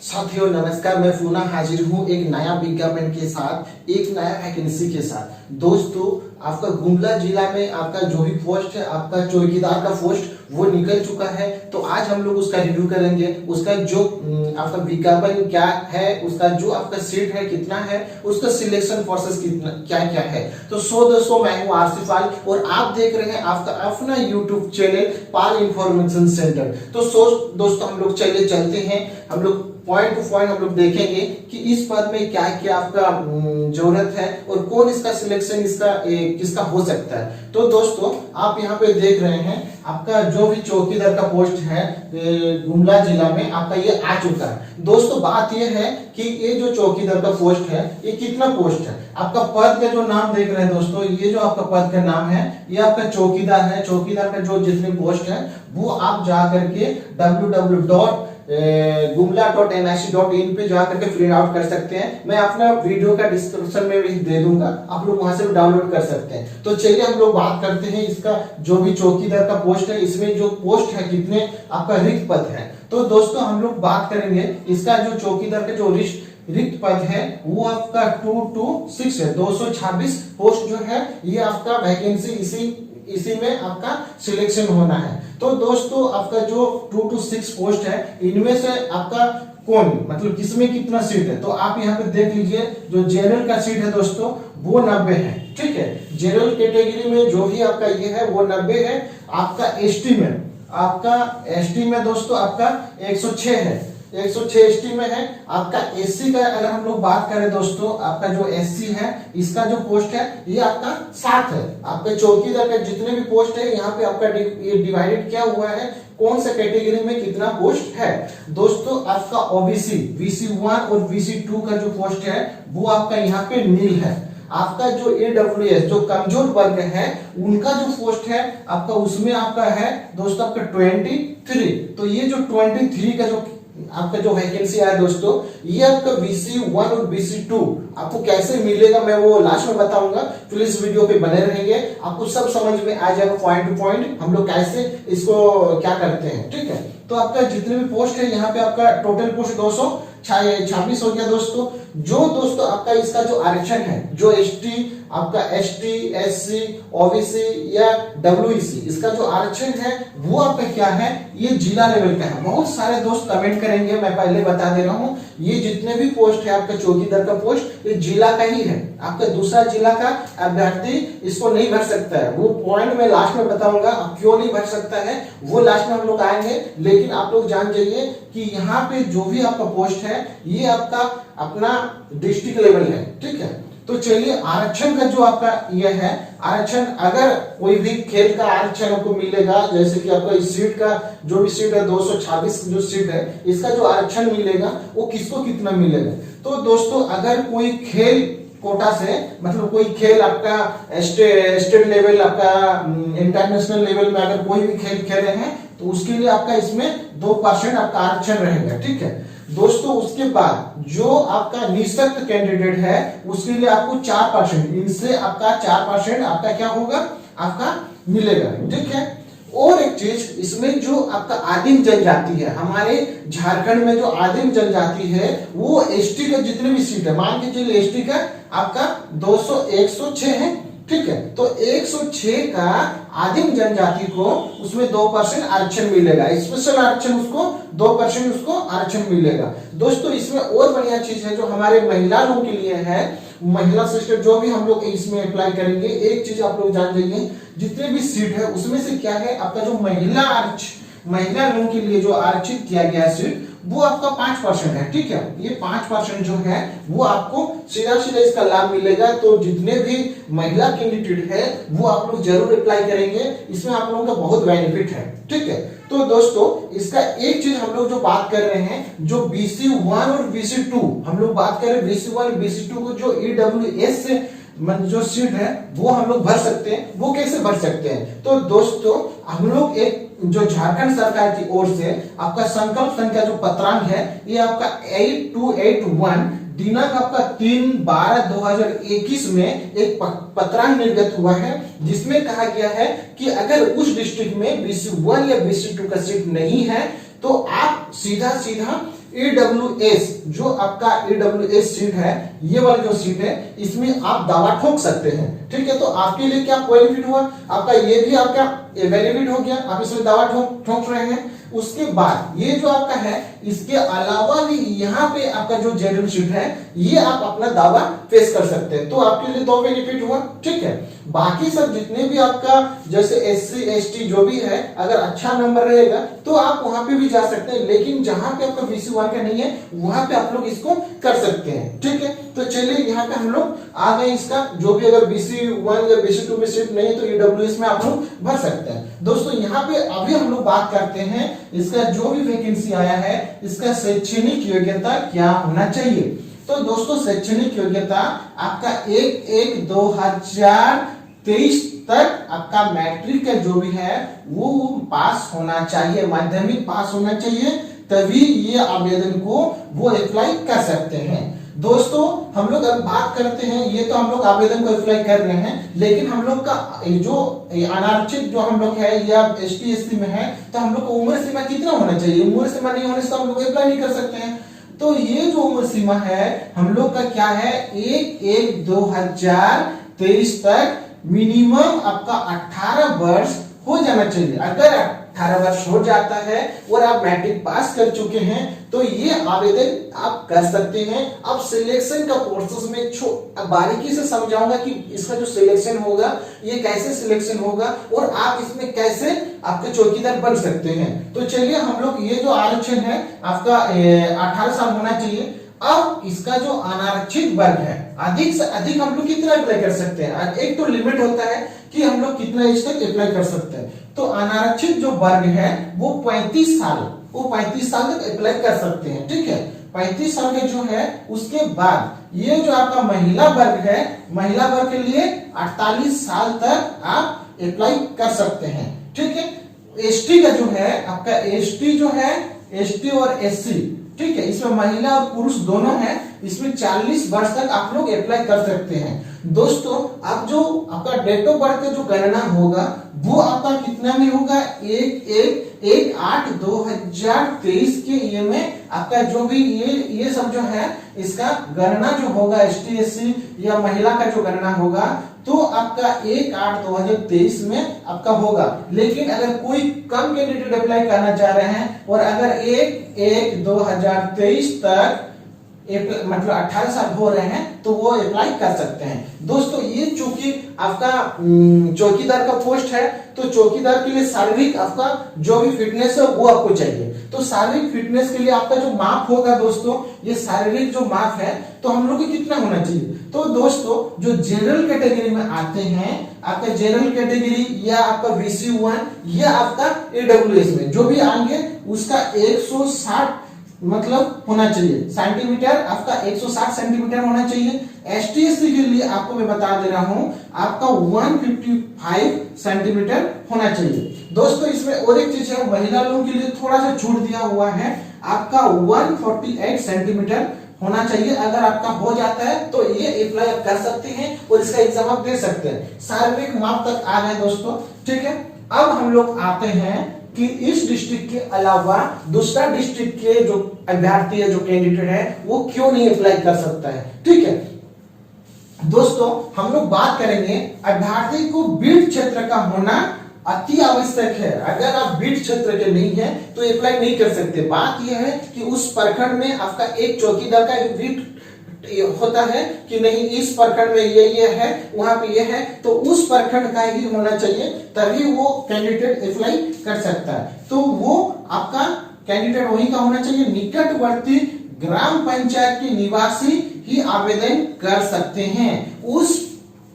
साथियों नमस्कार, मैं पुनः हाजिर हूँ एक नया विज्ञापन के साथ, एक नया वैकेंसी के साथ। दोस्तों, आपका गुमला जिला में आपका जो भी पोस्ट है, आपका चौकीदार का पोस्ट वो निकल चुका है। तो आज हम लोग उसका रिव्यू करेंगे। उसका जो आपका विज्ञापन क्या है, उसका जो आपका सीट है कितना है, उसका सिलेक्शन प्रोसेस कितना क्या क्या है। तो दोस्तों, मैं हूँ आसिफ पाल और आप देख रहे हैं आपका अपना यूट्यूब चैनल पाल इंफॉर्मेशन सेंटर। तो दोस्तों, हम लोग चलिए चलते हैं, हम लोग पॉइंट टू पॉइंट हम लोग देखेंगे कि इस पद में क्या क्या आपका जरूरत है और कौन इसका सिलेक्शन किसका हो सकता है। तो दोस्तों, आप यहाँ पे देख रहे हैं आपका जो भी चौकीदार का पोस्ट है गुमला जिला में आपका ये आ चुका है। दोस्तों, बात ये है कि ये जो चौकीदार का पोस्ट है ये कितना पोस्ट है। आपका पद का जो नाम देख रहे हैं दोस्तों, ये जो आपका पद का नाम है ये आपका चौकीदार है। चौकीदार का जो जितने पोस्ट है वो आप जा करके www.gumla.nic.in पे जा करके प्रिंट आउट कर सकते हैं। मैं अपना वीडियो का डिस्क्रिप्शन में भी दे दूंगा, आप लोग वहां से भी डाउनलोड कर सकते हैं। तो चलिए हम लोग बात करते हैं इसका जो भी चौकीदार का पोस्ट है, इसमें जो पोस्ट है कितने आपका रिक्त पद है। तो दोस्तों, हम लोग बात करेंगे इसका जो चौकीदार का जो रिक्त पद है वो आपका 226 है। 226 पोस्ट जो है ये आपका वैकेंसी इसी में आपका सिलेक्शन होना है। तो दोस्तों, आपका जो 226 पोस्ट है इनमें से आपका कौन मतलब किसमें कितना सीट है। तो आप यहाँ पे देख लीजिए, जो जनरल का सीट है दोस्तों वो 90 है। ठीक है, जनरल कैटेगरी में जो भी आपका ये है वो 90 है। आपका एसटी में दोस्तों आपका 106 है, 106 एसटी में है। आपका एससी का अगर हम लोग बात करें दोस्तों, आपका जो एससी है इसका जो पोस्ट है ये आपका 7 है। आपके चौकीदार का जितने भी पोस्ट है यहाँ पे आपका ये डिवाइडेड क्या हुआ है, कौन सा कैटेगरी में कितना पोस्ट है। दोस्तों, आपका ओबीसी BC1 और BC2 का जो पोस्ट है वो आपका यहाँ पे नील है। आपका जो AWS जो कमजोर वर्ग है उनका जो पोस्ट है आपका उसमें आपका है दोस्तों आपका 23। तो ये जो 23 का जो आपका जो वैकेंसी है दोस्तों, ये आपका BC1 और BC2 आपको कैसे मिलेगा मैं वो लास्ट में बताऊंगा। प्लीज वीडियो पे बने रहेंगे, आपको सब समझ में आ जाएगा पॉइंट टू पॉइंट हम लोग कैसे इसको क्या करते हैं। ठीक है, तो आपका जितने भी पोस्ट है यहाँ पे आपका टोटल पोस्ट 226 हो गया दोस्तों। जो दोस्तों आपका इसका जो आरक्षण है, जो आपका ST SC OBC या WEC इसका जो आरक्षण है वो आपका क्या है, ये जिला लेवल का है। बहुत सारे दोस्त कमेंट करेंगे, मैं पहले बता दे रहा हूँ, ये जितने भी पोस्ट है आपका चौकीदार का पोस्ट ये जिला का ही है। आपका दूसरा जिला का अभ्यर्थी इसको नहीं भर सकता है। वो पॉइंट मैं लास्ट में बताऊंगा क्यों नहीं भर सकता है, वो लास्ट में हम लोग आएंगे। लेकिन आप लोग जान जाइए कि यहाँ पे जो भी आपका पोस्ट है ये आपका अपना डिस्ट्रिक्ट लेवल है। ठीक है, तो चलिए आरक्षण का जो आपका ये है आरक्षण, अगर कोई भी खेल का आरक्षण आपको मिलेगा, जैसे कि आपका इस सीट का जो भी सीट है 226 जो सीट है इसका जो आरक्षण मिलेगा वो किसको कितना मिलेगा। तो दोस्तों, अगर कोई खेल कोटा से मतलब कोई खेल आपका स्टेट लेवल आपका इंटरनेशनल लेवल में अगर कोई भी खेल खेले हैं तो उसके लिए आपका इसमें 2% आपका आरक्षण रहेगा। ठीक है दोस्तों, उसके बाद जो आपका निःशक्त कैंडिडेट है उसके लिए आपको 4%, इनसे आपका 4% आपका क्या होगा आपका मिलेगा। ठीक है, और एक चीज इसमें जो आपका आदिम जनजाति है, हमारे झारखंड में जो आदिम जनजाति है वो एसटी का जितने भी सीट है, मान के चलिए एसटी का आपका 106 है। ठीक है, तो 106 का आदिम जनजाति को उसमें 2% आरक्षण मिलेगा, स्पेशल आरक्षण उसको 2% उसको आरक्षण मिलेगा। दोस्तों, इसमें और बढ़िया चीज है जो हमारे महिला लोगों के लिए है, महिला सिस्टर जो भी हम लोग इसमें अप्लाई करेंगे, एक चीज आप लोग जान जाइए, जितने भी सीट है उसमें से क्या है आपका जो महिला लोगों के लिए जो आरक्षित किया गया सीट वो आपका 5% है। ठीक है, ये 5% जो है वो आपको सीधा इसका लाभ मिलेगा। तो जितने भी महिला कैंडिडेट है वो आप लोग जरूर अप्लाई करेंगे, इसमें आप लोगों का बहुत बेनिफिट है। ठीक है, तो दोस्तों इसका एक चीज हम लोग जो बात कर रहे हैं, जो BC1 और BC2 हम लोग बात कर रहे हैं, BC1 BC2 को जो EWS से जो सीट है वो हम लोग भर सकते हैं। वो कैसे भर सकते हैं, तो दोस्तों हम लोग एक जो झारखंड सरकार की ओर से आपका संकल्प संख्या जो पत्रांक है ये आपका 8281 दिनांक आपका 3/12/2021 में एक पत्रांक निर्गत हुआ है, जिसमें कहा गया है कि अगर उस डिस्ट्रिक्ट में BC1 या BC2 का सीट नहीं है तो आप सीधा EWS जो आपका EWS सीट है, ये वाली जो सीट है इसमें आप दावा ठोक सकते हैं। ठीक है, तो आपके लिए क्या क्वालिफिड हुआ, आपका ये भी आपका वैलिड हो गया, आप इसमें दावा ठोक रहे हैं। उसके बाद ये जो आपका है, इसके अलावा भी यहाँ पे आपका जो जनरल सीट है ये आप अपना दावा पेश कर सकते हैं, तो आपके लिए 2 बेनिफिट हुआ। ठीक है, बाकी सब जितने भी आपका जैसे SC ST जो भी है, अगर अच्छा नंबर रहेगा तो आप वहां पे भी जा सकते हैं, लेकिन जहां पे आपका BC1 का नहीं है वहां पे आप लोग इसको कर सकते हैं। ठीक है, तो चलिए यहाँ पे हम लोग आ गए, इसका जो भी अगर BC1 या BC2 में सीट नहीं है तो EWS में आप लोग भर सकते हैं। दोस्तों यहाँ पे अभी हम लोग बात करते हैं इसका जो भी वैकेंसी आया है इसका शैक्षणिक योग्यता क्या होना चाहिए। तो दोस्तों शैक्षणिक योग्यता आपका 1/1/2023 तक आपका मैट्रिक का जो भी है वो पास होना चाहिए, माध्यमिक पास होना चाहिए, तभी ये आवेदन को वो अप्लाई कर सकते हैं। दोस्तों हम लोग अब बात करते हैं, ये तो हम लोग आवेदन को अप्लाई कर रहे हैं, लेकिन हम लोग का जो अनारक्षित जो हम लोग है या ST SC में है तो हम लोग को उम्र सीमा कितना होना चाहिए, उम्र सीमा नहीं होने से हम लोग अप्लाई नहीं कर सकते हैं। तो ये जो उम्र सीमा है हम लोग का क्या है, 1/1/2023 तक मिनिमम आपका 18 वर्ष हो जाना चाहिए। अगर 18 वर्ष हो जाता है और आप मैट्रिक पास कर चुके हैं तो ये आवेदन आप कर सकते हैं। अब सिलेक्शन का प्रोसेस में बारीकी से समझाऊंगा कि इसका जो सिलेक्शन होगा ये कैसे सिलेक्शन होगा और आप इसमें कैसे आपके चौकीदार बन सकते हैं। तो चलिए हम लोग ये जो आरक्षण है आपका 18 साल होना चाहिए। अब इसका जो अनारक्षित वर्ग है, अधिक से अधिक हम लोग कितना अप्लाई कर सकते हैं, एक तो लिमिट होता है कि हम लोग कितना एज तक अप्लाई कर सकते हैं। तो अनारक्षित जो वर्ग है वो 35 साल तक अप्लाई कर सकते हैं। ठीक है, 35 साल के जो है उसके बाद ये जो आपका महिला वर्ग है, महिला वर्ग के लिए 48 साल तक आप अप्लाई कर सकते हैं। ठीक है, ST का जो है आपका ST जो है, ST और SC, ठीक है, इसमें महिला और पुरुष दोनों हैं, इसमें 40 वर्ष तक आप लोग अप्लाई कर सकते हैं। दोस्तों अब जो आपका डेट ऑफ बर्थ का जो गणना होगा वो आपका कितना में होगा, 1/1/8/2023 के ये में आपका जो भी ये सब जो है इसका गणना जो होगा ST SC या महिला का जो गणना होगा तो आपका 1/8/2023 में आपका होगा। लेकिन अगर कोई कम कैंडिडेट अप्लाई करना चाह रहे हैं और अगर 1/1/2023 तक मतलब 18 साल हो रहे हैं तो वो अप्लाई कर सकते हैं। दोस्तों ये चूंकि आपका चौकीदार का पोस्ट है तो चौकीदार के लिए शारीरिक आपका जो भी फिटनेस है वो आपको चाहिए। तो शारीरिक फिटनेस के लिए आपका जो माप होगा दोस्तों, ये शारीरिक जो माप है तो हम लोग को कितना होना चाहिए। तो दोस्तों जो जनरल कैटेगरी में आते हैं, आपका जनरल कैटेगरी या आपका BC1 या आपका AWS में जो भी आएंगे उसका 160 मतलब होना चाहिए सेंटीमीटर, आपका 160 सेंटीमीटर होना चाहिए। ST SC के लिए आपको मैं बता दे रहा हूं आपका 155 सेंटीमीटर होना चाहिए। दोस्तों इसमें और एक चीज है, महिला लोगों के लिए थोड़ा सा छूट दिया हुआ है, आपका 148 सेंटीमीटर होना चाहिए। अगर आपका हो जाता है तो ये अप्लाई आप कर सकते हैं और इसका एग्जाम आप दे सकते हैं। शारीरिक माप तक आ गए दोस्तों। ठीक है, अब हम लोग आते हैं कि इस डिस्ट्रिक्ट के अलावा दूसरा डिस्ट्रिक्ट के जो अभ्यर्थी है, जो कैंडिडेट है, वो क्यों नहीं अप्लाई कर सकता है। ठीक है दोस्तों, हम लोग बात करेंगे अभ्यर्थी को बीट क्षेत्र का होना अति आवश्यक है। अगर आप बीट क्षेत्र के नहीं है तो अप्लाई नहीं कर सकते। बात यह है कि उस प्रखंड में आपका एक चौकीदार का एक बीट होता है कि नहीं, इस प्रखंड में ये है, वहां पे ये है, तो उस प्रखंड का ही होना चाहिए, तभी वो कैंडिडेट अप्लाई कर सकता है। तो वो आपका कैंडिडेट वही का होना चाहिए। निकटवर्ती ग्राम पंचायत के निवासी ही आवेदन कर सकते हैं। उस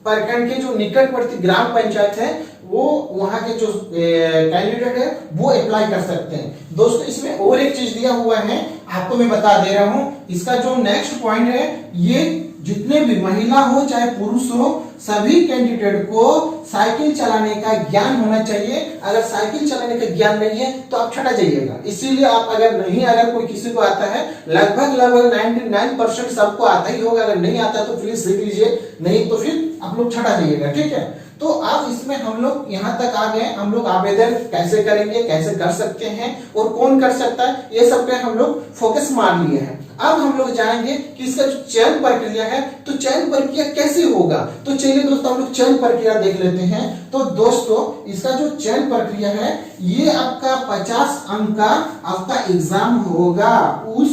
प्रखंड के जो निकटवर्ती ग्राम पंचायत है वो वहां के जो कैंडिडेट है वो अप्लाई कर सकते हैं। दोस्तों इसमें और एक चीज दिया हुआ है, आपको मैं बता दे रहा हूं। इसका जो नेक्स्ट पॉइंट है, ये जितने भी महिला हो चाहे पुरुष हो, सभी कैंडिडेट को साइकिल चलाने का ज्ञान होना चाहिए। अगर साइकिल चलाने का ज्ञान नहीं है तो आप छटा जाइएगा। इसीलिए आप अगर कोई किसी को आता है, लगभग 99% सबको आता ही होगा। अगर नहीं आता तो प्लीज सीख लीजिए, नहीं तो फिर आप लोग छटा जाइएगा। ठीक है, तो अब इसमें हम लोग यहाँ तक आ गए, हम लोग आवेदन कैसे करेंगे, कैसे कर सकते हैं और कौन कर सकता है, ये सब पे हम लोग फोकस मार लिए हैं। अब हम लोग जाएंगे कि इसका जो चयन प्रक्रिया है, तो चयन प्रक्रिया कैसे होगा। तो चलिए दोस्तों हम लोग चयन प्रक्रिया देख लेते हैं। तो दोस्तों इसका जो चयन प्रक्रिया है, ये आपका 50 अंक का आपका एग्जाम होगा उस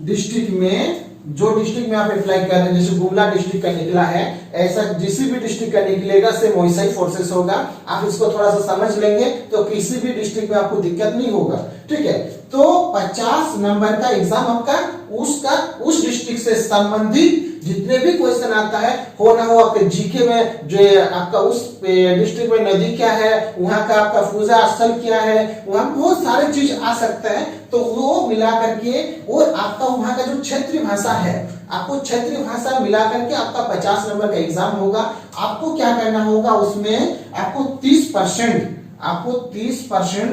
डिस्ट्रिक्ट में, जो डिस्ट्रिक्ट में आप अप्लाई कर रहे हैं। जैसे गुमला डिस्ट्रिक्ट का निकला है, ऐसा किसी भी डिस्ट्रिक्ट का निकलेगा सेम वैसा ही फोर्सेस होगा। आप इसको थोड़ा सा समझ लेंगे तो किसी भी डिस्ट्रिक्ट में आपको दिक्कत नहीं होगा, ठीक है। तो 50 नंबर का एग्जाम आपका उस डिस्ट्रिक्ट से संबंधित जितने भी क्वेश्चन आता है, हो ना हो आपके जीके में, जो आपका उस डिस्ट्रिक्ट में नदी क्या है, वहां का आपका पूजा स्थल क्या है, वहां बहुत सारे चीज आ सकते हैं। तो वो मिला करके और आपका वहां का जो क्षेत्रीय भाषा है, आपको क्षेत्रीय भाषा मिला करके आपका 50 नंबर का एग्जाम होगा। आपको क्या करना होगा, उसमें आपको 30%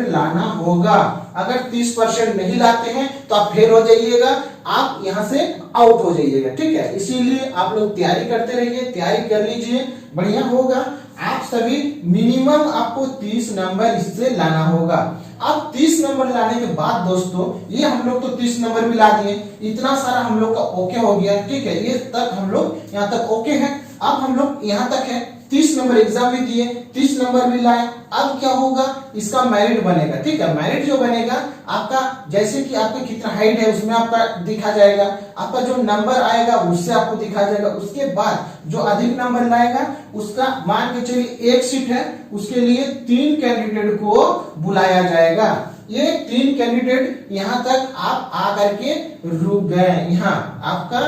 लाना होगा। अगर 30% नहीं लाते हैं तो आप फेल हो जाइएगा, आप यहां से आउट हो जाइएगा, ठीक है। इसीलिए आप लोग तैयारी करते रहिए, तैयारी कर लीजिए, बढ़िया होगा। आप सभी मिनिमम आपको 30 नंबर इससे लाना होगा। अब 30 नंबर लाने के बाद दोस्तों, ये हम लोग तो 30 नंबर भी ला दिए, इतना सारा हम लोग का ओके हो गया, ठीक है। ये तक हम लोग यहाँ तक ओके है। अब हम लोग यहाँ तक है, 30 नंबर एग्जाम भी दिए, 30 नंबर भी लाए। अब क्या होगा, इसका मेरिट बनेगा, ठीक है। मेरिट जो बनेगा आपका, जैसे कि आपका कितना हाइट है उसमें आपका दिखा जाएगा, आपका जो नंबर आएगा उससे आपको दिखा जाएगा। उसके बाद जो अधिक नंबर लाएगा उसका, मान के चलिए 1 सीट है, उसके लिए 3 कैंडिडेट को बुलाया जाएगा। ये 3 कैंडिडेट यहाँ तक आप आकर के रुक गए, यहाँ आपका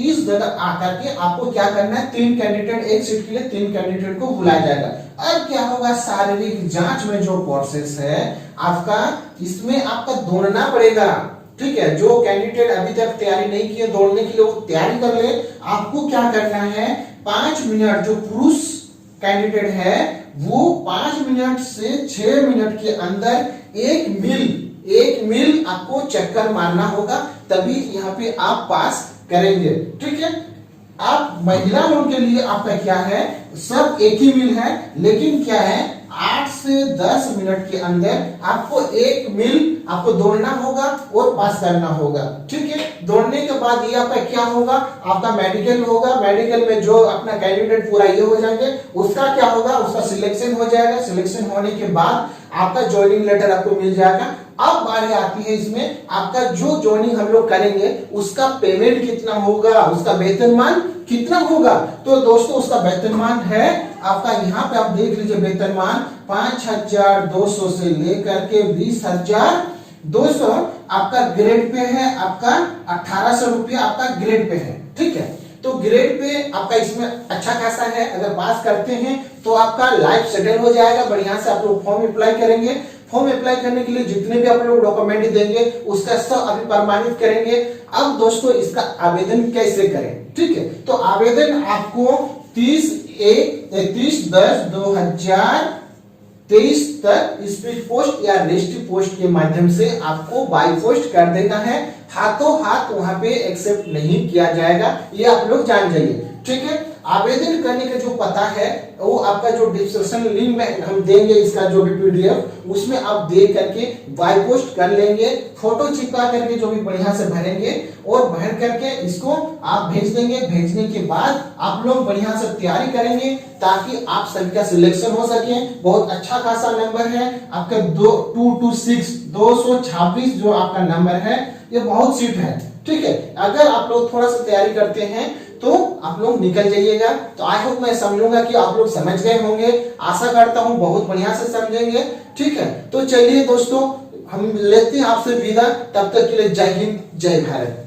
इस जगह आकर के आपको क्या करना है, 3 कैंडिडेट, 1 सीट के लिए 3 कैंडिडेट को बुलाया जाएगा। अब क्या होगा, शारीरिक जांच में जो प्रोसेस है आपका, इसमें आपका दौड़ना पड़ेगा, ठीक है। जो कैंडिडेट अभी तक तैयारी नहीं किए दौड़ने के लिए, वो तैयारी कर ले। आपको क्या करना है, 5 मिनट, जो पुरुष कैंडिडेट है वो 5 मिनट से 6 मिनट के अंदर 1 मील आपको चक्कर मारना होगा, तभी यहाँ पे आप पास करेंगे, ठीक है। आप महिला लोगों के लिए आपका क्या है, सब 1 ही मील है, लेकिन क्या है 8 से 10 मिनट के अंदर आपको 1 मील आपको दौड़ना होगा और पास करना होगा, ठीक है। दौड़ने के बाद ये आपका क्या होगा, आपका मेडिकल होगा। मेडिकल में जो अपना कैंडिडेट पूरा ये हो जाएंगे, उसका क्या होगा, उसका सिलेक्शन हो जाएगा। सिलेक्शन होने के बाद आपका ज्वाइनिंग लेटर आपको मिल जाएगा। अब बारी आती है इसमें, आपका जो ज्वाइनिंग हम लोग करेंगे उसका पेमेंट कितना होगा, उसका वेतनमान कितना होगा। तो दोस्तों उसका वेतनमान है आपका, यहाँ पे आप देख लीजिए, वेतनमान 5,200 से लेकर के 20,200 आपका ग्रेड पे है, आपका 1,800 रुपया आपका ग्रेड पे है, ठीक है। तो ग्रेड पे आपका इसमें अच्छा खासा है। अगर पास करते हैं तो आपका लाइफ सेटल हो जाएगा, बढ़िया से आप लोग फॉर्म अप्लाई करेंगे। फॉर्म अप्लाई करने के लिए जितने भी आप लोग डॉक्यूमेंट देंगे उसका सब अभी प्रमाणित करेंगे। अब दोस्तों इसका आवेदन कैसे करें, ठीक है। तो आवेदन आपको 30/10/2023 तक स्पीड पोस्ट या रेस्टी पोस्ट के माध्यम से आपको बाई पोस्ट कर देना है। हाथों हाथ वहां पे एक्सेप्ट नहीं किया जाएगा, ये आप लोग जान जाइए, ठीक है। आवेदन करने का जो पता है वो आपका जो डिस्क्रिप्शन लिंक में हम देंगे, इसका जो भी PDF उसमें आप दे करके बाय पोस्ट कर लेंगे। फोटो चिपका करके जो भी बढ़िया से भरेंगे और भर करके इसको आप भेज देंगे। भेजने के बाद आप लोग बढ़िया से तैयारी करेंगे ताकि आप सबका सिलेक्शन हो सके। बहुत अच्छा खासा नंबर है आपका 226 जो आपका नंबर है, ये बहुत सीट है, ठीक है। अगर आप लोग थोड़ा सा तैयारी करते हैं तो आप लोग निकल जाइएगा। तो आई होप, मैं समझूंगा कि आप लोग समझ गए होंगे, आशा करता हूं बहुत बढ़िया से समझेंगे, ठीक है। तो चलिए दोस्तों, हम लेते हैं आपसे विदा, तब तक के लिए जय हिंद, जय भारत।